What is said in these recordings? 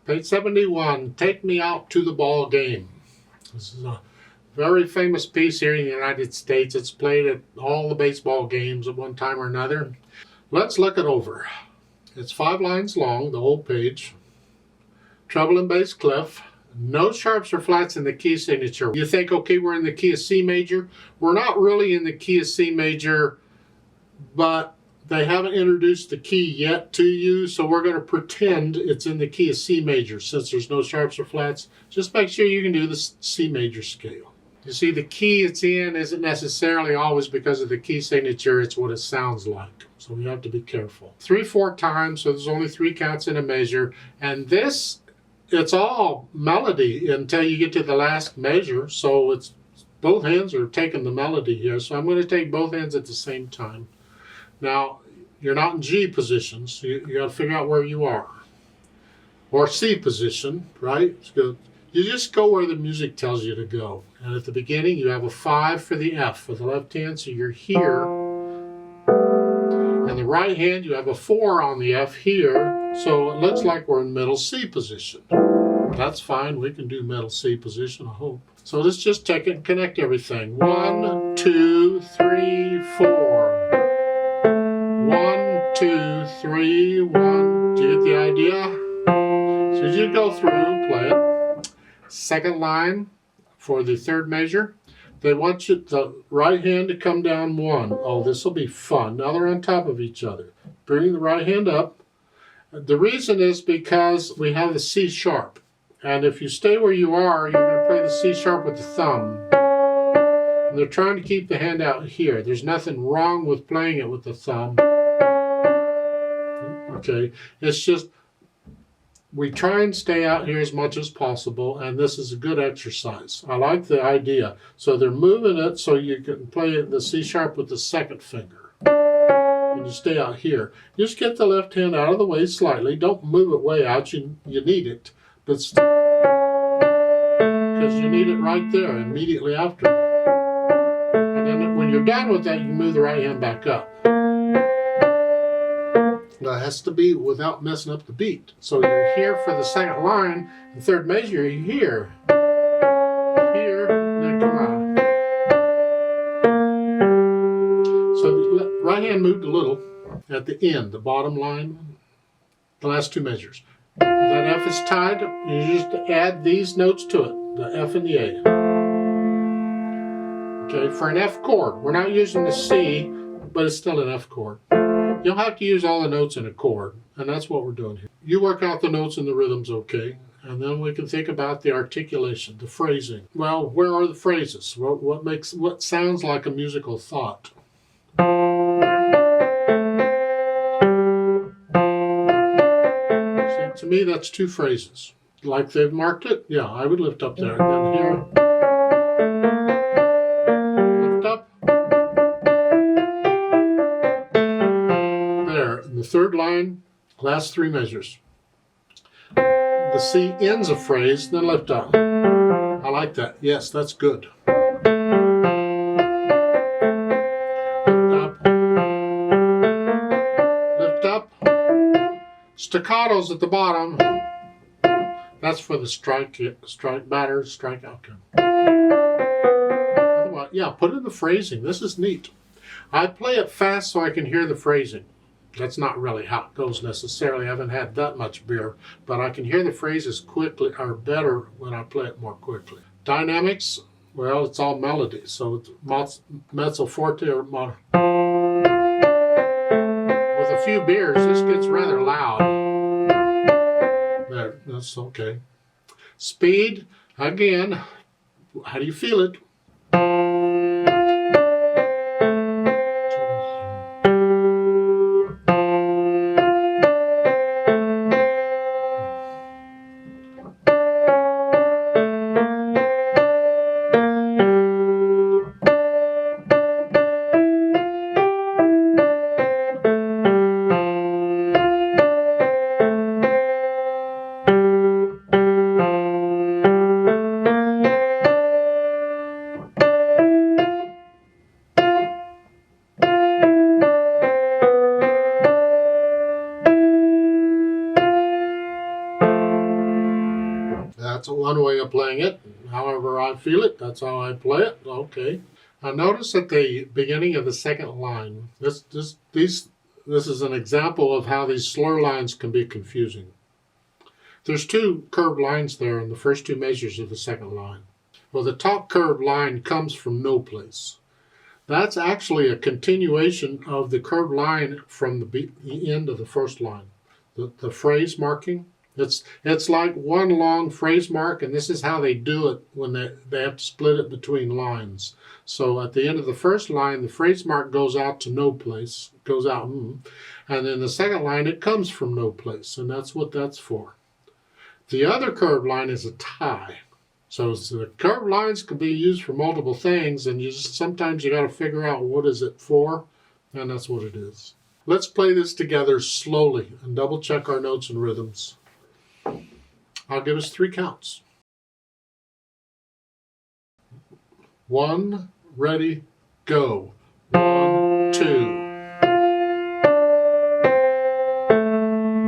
Page 71, Take Me Out to the Ball Game. This is a very famous piece here in the United States. It's played at all the baseball games at one time or another. Let's look it over. It's 5 lines long, the whole page. Treble and bass clef. No sharps or flats in the key signature. You think, okay, we're in the key of C major. We're not really in the key of C major, but they haven't introduced the key yet to you, so we're going to pretend it's in the key of C major since there's no sharps or flats. Just make sure you can do the C major scale. You see, the key it's in isn't necessarily always because of the key signature, it's what it sounds like. So we have to be careful. 3/4 times, so there's only 3 counts in a measure, and this, it's all melody until you get to the last measure, so it's both hands are taking the melody here, so I'm going to take both hands at the same time. Now, you're not in G position, so you got to figure out where you are. Or C position, right? So you just go where the music tells you to go. And at the beginning, you have a 5 for the F for the left hand, so you're here. And the right hand, you have a 4 on the F here, so it looks like we're in middle C position. That's fine, we can do middle C position, I hope. So let's just take it and connect everything. 1, 2, 3, 4. 1, 2, 3, 1. Do you get the idea? So as you go through, play it. Second line for the third measure. They want you, the right hand to come down 1. Oh, this will be fun. Now they're on top of each other. Bring the right hand up. The reason is because we have the C sharp. And if you stay where you are, you're going to play the C sharp with the thumb. And they're trying to keep the hand out here. There's nothing wrong with playing it with the thumb. Okay, it's just we try and stay out here as much as possible, and this is a good exercise. I like the idea. So they're moving it so you can play the C sharp with the second finger. And you stay out here. Just get the left hand out of the way slightly. Don't move it way out. You need it, but because you need it right there immediately after. And then when you're done with that, you move the right hand back up. Now it has to be without messing up the beat. So you're here for the second line, the third measure, you're here. Here, and then come out. So the right hand moved a little at the end, the bottom line, the last 2 measures. That F is tied, you just add these notes to it, the F and the A. Okay, for an F chord, we're not using the C, but it's still an F chord. You'll have to use all the notes in a chord, and that's what we're doing here. You work out the notes and the rhythms, okay, and then we can think about the articulation, the phrasing. Well, where are the phrases? What sounds like a musical thought? See, to me, that's 2 phrases. Like they've marked it? Yeah, I would lift up there, and then here. Lift up. The third line, last 3 measures. The C ends a phrase, then lift up. I like that. Yes, that's good. Lift up. Lift up. Staccatos at the bottom. That's for the strike batter, strike outcome. Otherwise, yeah, put in the phrasing. This is neat. I play it fast so I can hear the phrasing. That's not really how it goes necessarily. I haven't had that much beer, but I can hear the phrases quickly, or better when I play it more quickly. Dynamics, well, it's all melody, so it's mezzo forte or with a few beers, this gets rather loud. There, that's okay. Speed, again, how do you feel it? That's one way of playing it. However I feel it, that's how I play it. Okay. Now notice at the beginning of the second line, this is an example of how these slur lines can be confusing. There's two curved lines there in the first two measures of the second line. Well, the top curved line comes from no place. That's actually a continuation of the curved line from the end of the first line. The phrase marking, it's like one long phrase mark, and this is how they do it when they have to split it between lines. So at the end of the first line, the phrase mark goes out to no place, goes out, and then the second line, it comes from no place, and that's what that's for. The other curved line is a tie. So the curved lines can be used for multiple things, and sometimes you got to figure out what is it for, and that's what it is. Let's play this together slowly and double check our notes and rhythms. I'll give us 3 counts. 1, ready, go. 1, 2.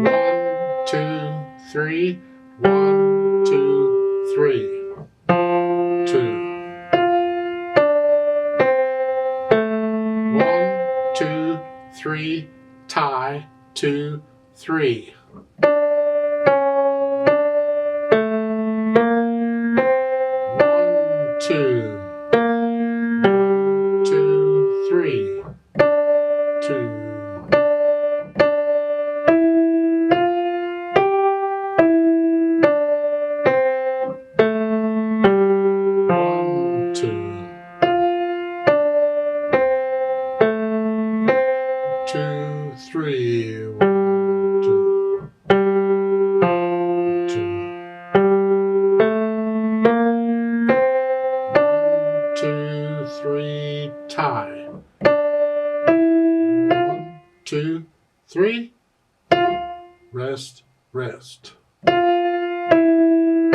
1, 2, 3. 1, 2, 3. 2. 1, 2, 3. Tie. 2, 3. 2, 2, 3, 2. 1, 2. 2, 3. 1, 2. 2. 2, 3, tie. 1, 2, 3. Rest, rest. 1,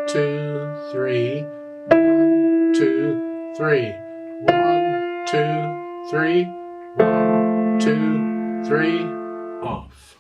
2, 3. 1, 2, 3. 1, 2, 3. 1, 2, 3. Off.